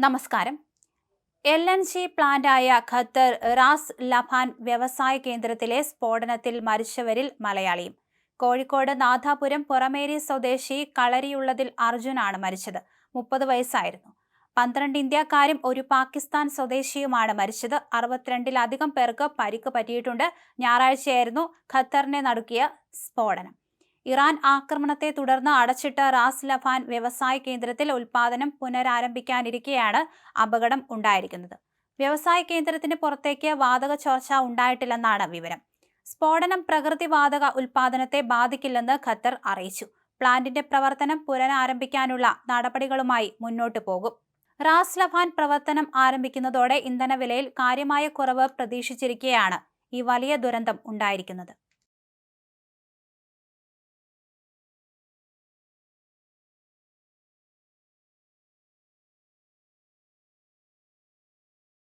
നമസ്കാരം. LNG പ്ലാന്റായ Qatar Ras Laffan വ്യവസായ കേന്ദ്രത്തിലെ സ്ഫോടനത്തിൽ മരിച്ചവരിൽ മലയാളിയും. കോഴിക്കോട് നാഥാപുരം പുറമേരി സ്വദേശി കളരിയുള്ളതിൽ അർജുനാണ് മരിച്ചത്. 30 വയസ്സായിരുന്നു. 12 ഇന്ത്യക്കാരും ഒരു പാകിസ്ഥാൻ സ്വദേശിയുമാണ് മരിച്ചത്. 62-ലധികം പേർക്ക് പരിക്ക് പറ്റിയിട്ടുണ്ട്. ഞായറാഴ്ചയായിരുന്നു ഖത്തറിനെ നടുക്കിയ സ്ഫോടനം. ഇറാൻ ആക്രമണത്തെ തുടർന്ന് അടച്ചിട്ട റാസ് ലഫാൻ വ്യവസായ കേന്ദ്രത്തിൽ ഉൽപാദനം പുനരാരംഭിക്കാനിരിക്കെയാണ് അപകടം ഉണ്ടായിരിക്കുന്നത്. വ്യവസായ കേന്ദ്രത്തിന് പുറത്തേക്ക് വാതക ചോർച്ച ഉണ്ടായിട്ടില്ലെന്നാണ് വിവരം. സ്ഫോടനം പ്രകൃതി വാതക ഉൽപാദനത്തെ ബാധിക്കില്ലെന്ന് ഖത്തർ അറിയിച്ചു. പ്ലാന്റിന്റെ പ്രവർത്തനം പുനരാരംഭിക്കാനുള്ള നടപടികളുമായി മുന്നോട്ടു പോകും. റാസ് ലഫാൻ പ്രവർത്തനം ആരംഭിക്കുന്നതോടെ ഇന്ധനവിലയിൽ കാര്യമായ കുറവ് പ്രതീക്ഷിച്ചിരിക്കെയാണ് ഈ വലിയ ദുരന്തം ഉണ്ടായിരിക്കുന്നത്.